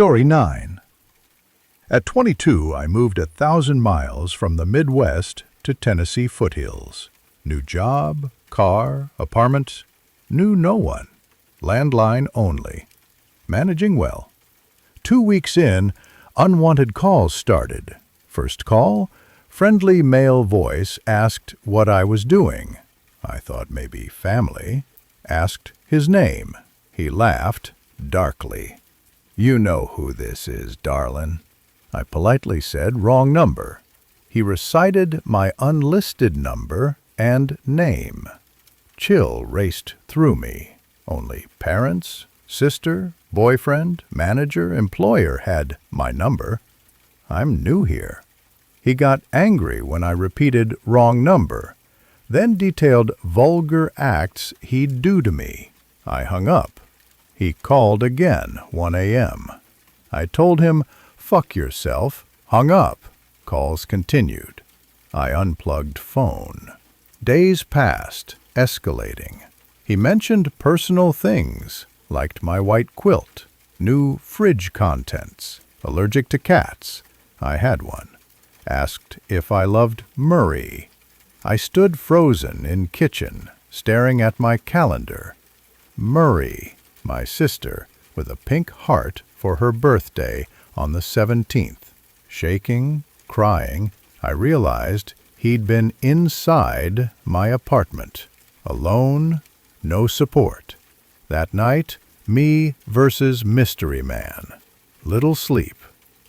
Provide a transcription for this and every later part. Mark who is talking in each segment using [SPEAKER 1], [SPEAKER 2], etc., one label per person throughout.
[SPEAKER 1] Story 9. At 22, I moved 1,000 miles from the Midwest to Tennessee foothills. New job, car, apartment, knew no one. Landline only. Managing well. 2 weeks in, unwanted calls started. First call, friendly male voice asked what I was doing. I thought maybe family. Asked his name. He laughed darkly. "You know who this is, darlin'." I politely said, "Wrong number." He recited my unlisted number and name. Chill raced through me. Only parents, sister, boyfriend, manager, employer had my number. I'm new here. He got angry when I repeated wrong number, then detailed vulgar acts he'd do to me. I hung up. He called again, 1 a.m. I told him, "Fuck yourself," hung up. Calls continued. I unplugged phone. Days passed, escalating. He mentioned personal things, liked my white quilt, new fridge contents, allergic to cats. I had one. Asked if I loved Murray. I stood frozen in kitchen, staring at my calendar. Murray, my sister, with a pink heart for her birthday on the 17th. Shaking, crying, I realized he'd been inside my apartment. Alone, no support. That night, me versus Mystery Man. Little sleep.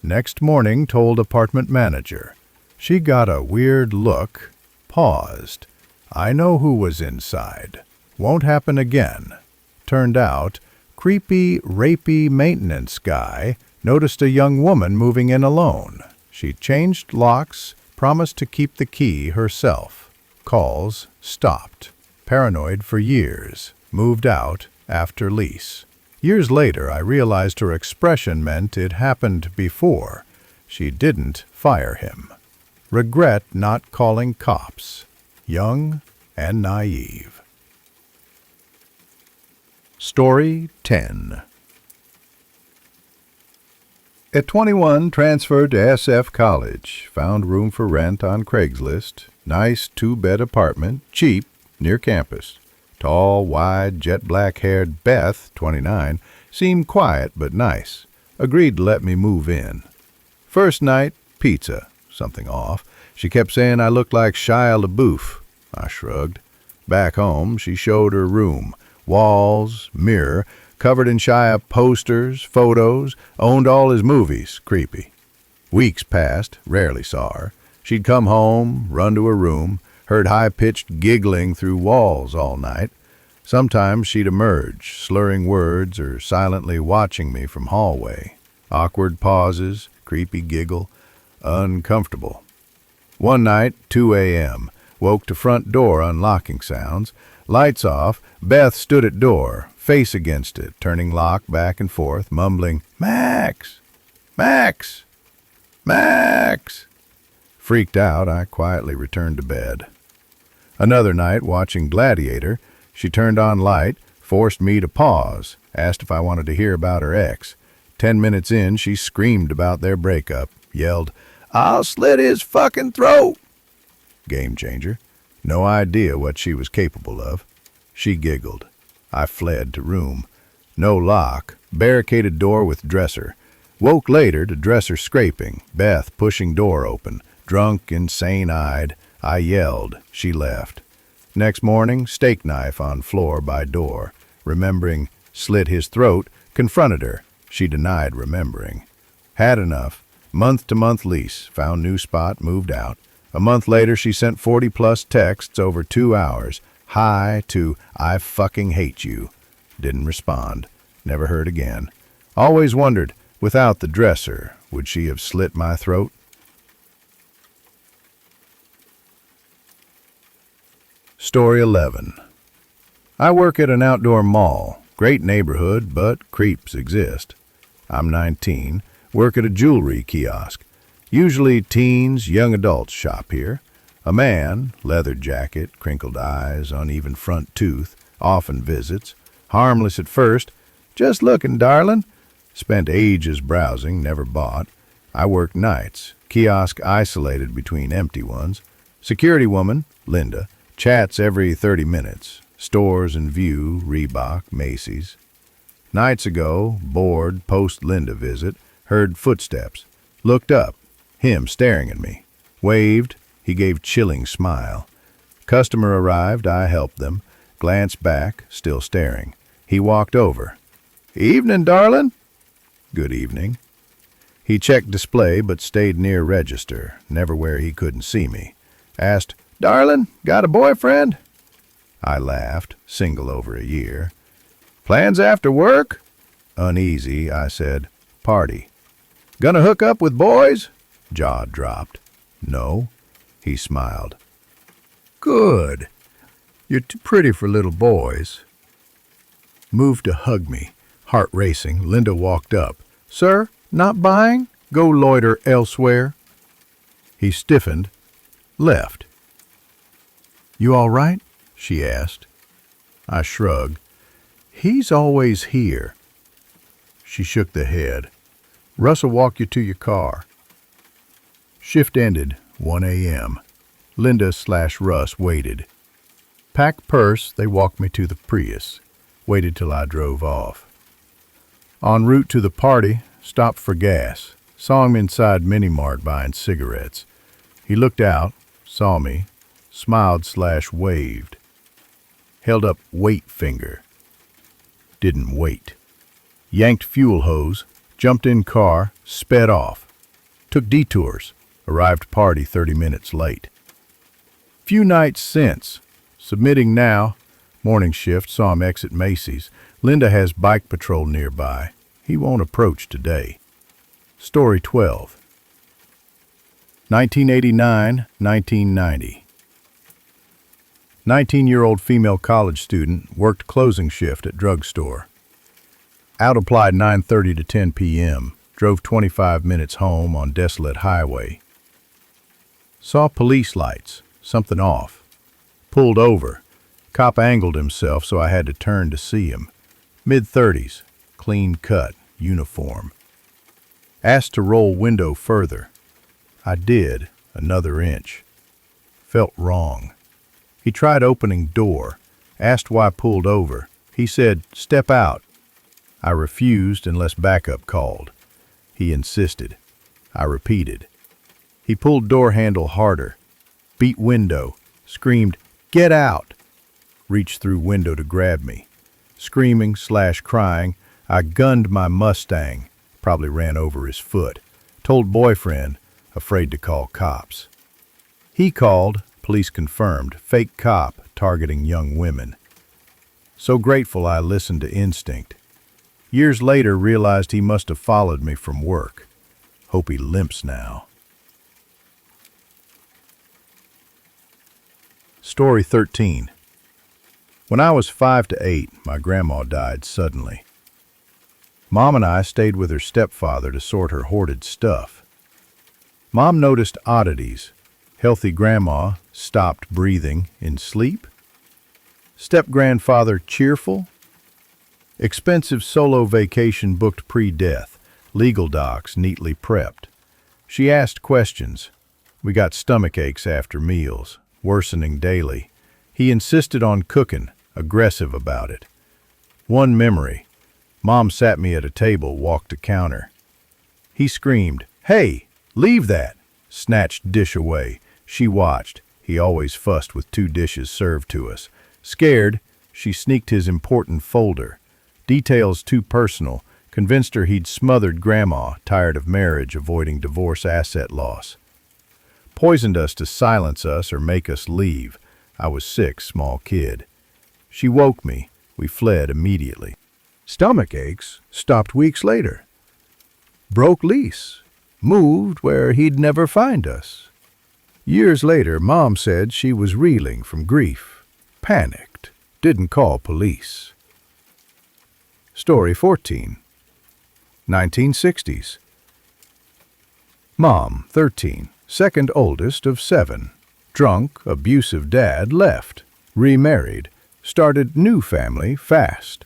[SPEAKER 1] Next morning, told apartment manager. She got a weird look, paused. I know who was inside. Won't happen again. Turned out, creepy, rapey maintenance guy noticed a young woman moving in alone. She changed locks, promised to keep the key herself. Calls stopped. Paranoid for years. Moved out after lease. Years later, I realized her expression meant it happened before. She didn't fire him. Regret not calling cops. Young and naive. Story 10. At 21, transferred to SF College. Found room for rent on Craigslist. Nice 2-bed apartment, cheap, near campus. Tall, wide, jet black-haired Beth, 29, seemed quiet but nice. Agreed to let me move in. First night, pizza. Something off. She kept saying I looked like Shia LaBeouf. I shrugged. Back home, she showed her room. Walls, mirror, covered in Shia posters, photos, owned all his movies. Creepy. Weeks passed, rarely saw her. She'd come home, run to her room, heard high-pitched giggling through walls all night. Sometimes she'd emerge, slurring words or silently watching me from hallway. Awkward pauses, creepy giggle, uncomfortable. One night, 2 a.m., woke to front door unlocking sounds. Lights off, Beth stood at door, face against it, turning lock back and forth, mumbling, "Max! Max! Max!" Freaked out, I quietly returned to bed. Another night, watching Gladiator, she turned on light, forced me to pause, asked if I wanted to hear about her ex. 10 minutes in, she screamed about their breakup, yelled, "I'll slit his fucking throat!" Game changer. No idea what she was capable of. She giggled. I fled to room. No lock. Barricaded door with dresser. Woke later to dresser scraping. Beth pushing door open. Drunk, insane-eyed. I yelled. She left. Next morning, steak knife on floor by door. Remembering, slit his throat, confronted her. She denied remembering. Had enough. Month-to-month lease. Found new spot, moved out. A month later, she sent 40-plus texts over 2 hours. Hi to "I fucking hate you." Didn't respond. Never heard again. Always wondered, without the dresser, would she have slit my throat? Story 11. I work at an outdoor mall. Great neighborhood, but creeps exist. I'm 19. Work at a jewelry kiosk. Usually teens, young adults shop here. A man, leather jacket, crinkled eyes, uneven front tooth, often visits. Harmless at first. "Just looking, darling." Spent ages browsing, never bought. I worked nights, kiosk isolated between empty ones. Security woman, Linda, chats every 30 minutes. Stores in view, Reebok, Macy's. Nights ago, bored, post-Linda visit, heard footsteps. Looked up, him staring at me. Waved, he gave chilling smile. Customer arrived, I helped them. Glanced back, still staring. He walked over. "Evening, darling." "Good evening." He checked display but stayed near register, never where he couldn't see me. Asked, "Darling, got a boyfriend?" I laughed, single over a year. "Plans after work?" Uneasy, I said, "Party." "Gonna hook up with boys?" Jaw dropped. "No." He smiled. "Good. You're too pretty for little boys." Moved to hug me. Heart racing, Linda walked up. "Sir, not buying? Go loiter elsewhere." He stiffened, left. "You all right?" she asked. I shrugged. "He's always here." She shook the head. "Russ'll walk you to your car." Shift ended, 1 a.m. Linda/Russ waited. Packed purse, they walked me to the Prius. Waited till I drove off. En route to the party, stopped for gas. Saw him inside Mini-Mart buying cigarettes. He looked out, saw me, smiled/waved. Held up wait finger. Didn't wait. Yanked fuel hose, jumped in car, sped off. Took detours, arrived party 30 minutes late. Few nights since. Submitting now. Morning shift, saw him exit Macy's. Linda has bike patrol nearby. He won't approach today. Story 12. 1989-1990. 19-year-old female college student, worked closing shift at drugstore. Out applied 9:30 to 10 p.m. Drove 25 minutes home on desolate highway. Saw police lights, something off. Pulled over. Cop angled himself so I had to turn to see him. Mid-30s, clean cut, uniform. Asked to roll window further. I did, another inch. Felt wrong. He tried opening door, asked why pulled over. He said, "Step out." I refused unless backup called. He insisted. I repeated. He pulled door handle harder, beat window, screamed, "Get out!" Reached through window to grab me. Screaming/crying, I gunned my Mustang, probably ran over his foot. Told boyfriend, afraid to call cops. He called, police confirmed, fake cop targeting young women. So grateful I listened to instinct. Years later realized he must have followed me from work. Hope he limps now. Story 13. When I was 5 to 8, my grandma died suddenly. Mom and I stayed with her stepfather to sort her hoarded stuff. Mom noticed oddities. Healthy grandma stopped breathing in sleep. Step-grandfather cheerful. Expensive solo vacation booked pre-death. Legal docs neatly prepped. She asked questions. We got stomach aches after meals, worsening daily. He insisted on cooking, aggressive about it. One memory. Mom sat me at a table, walked to counter. He screamed, "Hey, leave that!" Snatched dish away. She watched. He always fussed with 2 dishes served to us. Scared, she sneaked his important folder. Details too personal. Convinced her he'd smothered grandma, tired of marriage, avoiding divorce asset loss. Poisoned us to silence us or make us leave. I was 6, small kid. She woke me. We fled immediately. Stomach aches stopped weeks later. Broke lease. Moved where he'd never find us. Years later, Mom said she was reeling from grief. Panicked. Didn't call police. Story 14. 1960s. Mom, 13, second oldest of 7. Drunk, abusive dad left. Remarried. Started new family fast.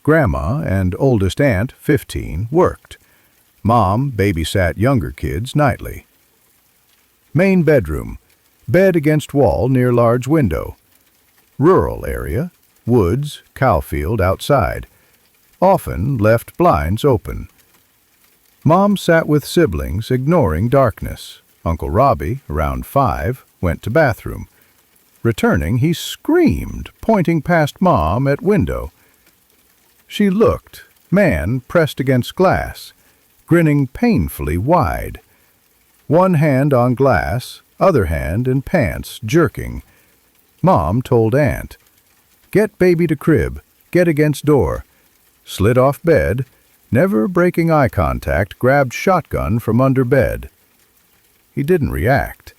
[SPEAKER 1] Grandma and oldest aunt, 15, worked. Mom babysat younger kids nightly. Main bedroom, bed against wall near large window. Rural area, woods, cowfield outside. Often left blinds open. Mom sat with siblings, ignoring darkness. Uncle Robbie, around 5, went to bathroom. Returning, he screamed, pointing past Mom at window. She looked, man pressed against glass, grinning painfully wide. One hand on glass, other hand in pants, jerking. Mom told Aunt, "Get baby to crib, get against door." Slid off bed, never breaking eye contact, grabbed shotgun from under bed. He didn't react.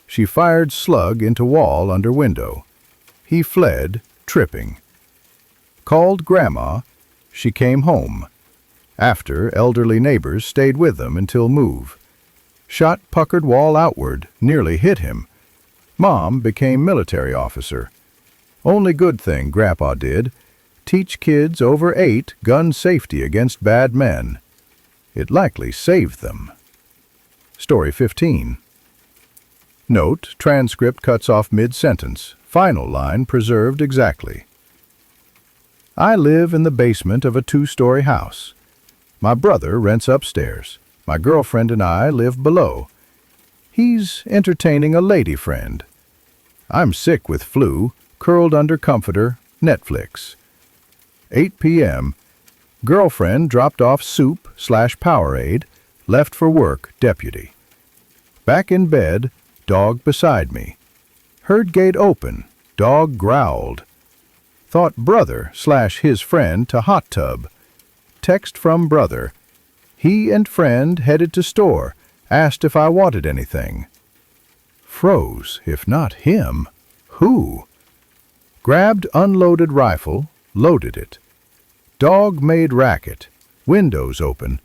[SPEAKER 1] She fired slug into wall under window. He fled, tripping. Called Grandma. She came home. After, elderly neighbors stayed with them until move. Shot puckered wall outward, nearly hit him. Mom became military officer. Only good thing Grandpa did, teach kids over 8 gun safety against bad men. It likely saved them. Story 15. Note, transcript cuts off mid-sentence. Final line preserved exactly. I live in the basement of a 2-story house. My brother rents upstairs. My girlfriend and I live below. He's entertaining a lady friend. I'm sick with flu, curled under comforter, Netflix. 8 p.m. Girlfriend dropped off soup/Powerade, left for work, deputy. Back in bed, dog beside me. Heard gate open, dog growled. Thought brother/his friend to hot tub. Text from brother. He and friend headed to store, asked if I wanted anything. Froze, if not him, who? Grabbed unloaded rifle, loaded it. Dog made racket, windows open.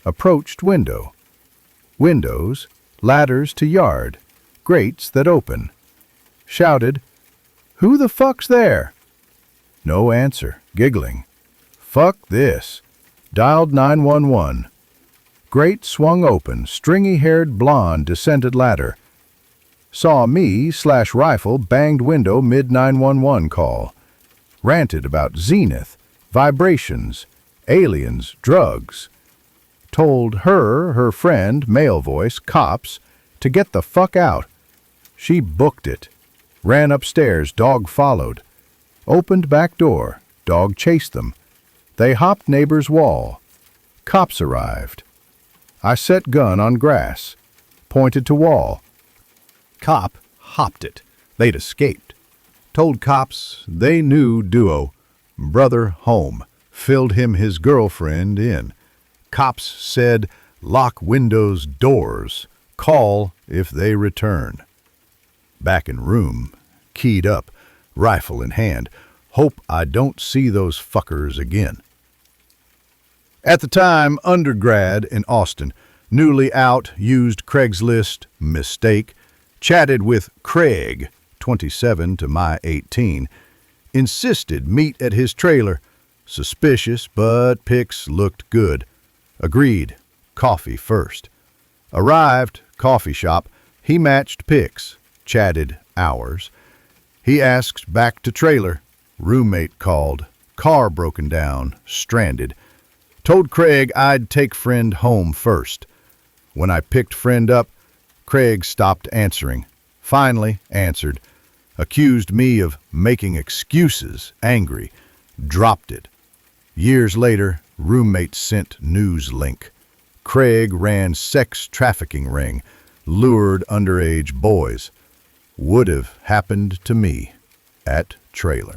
[SPEAKER 1] Approached window. Windows, ladders to yard, grates that open. Shouted, "Who the fuck's there?" No answer, giggling. Fuck this. Dialed 911. Grate swung open, stringy-haired blonde descended ladder. Saw me/rifle banged window mid-911 call. Ranted about zenith, vibrations, aliens, drugs. Told her friend, male voice, cops, to get the fuck out. She booked it. Ran upstairs, dog followed. Opened back door, dog chased them. They hopped neighbor's wall. Cops arrived. I set gun on grass. Pointed to wall. Cop hopped it. They'd escaped. Told cops they knew duo. Brother home. Filled him his girlfriend in. Cops said, lock windows, doors. Call if they return. Back in room, keyed up, rifle in hand. Hope I don't see those fuckers again. At the time, undergrad in Austin. Newly out, used Craigslist, mistake. Chatted with Craig, 27 to my 18. Insisted meet at his trailer. Suspicious, but pics looked good. Agreed, coffee first. Arrived, coffee shop. He matched pics. Chatted hours. He asked back to trailer. Roommate called. Car broken down, stranded. Told Craig I'd take friend home first. When I picked friend up, Craig stopped answering. Finally answered. Accused me of making excuses, angry. Dropped it. Years later, roommate sent news link. Craig ran sex trafficking ring, lured underage boys. Would have happened to me at trailer.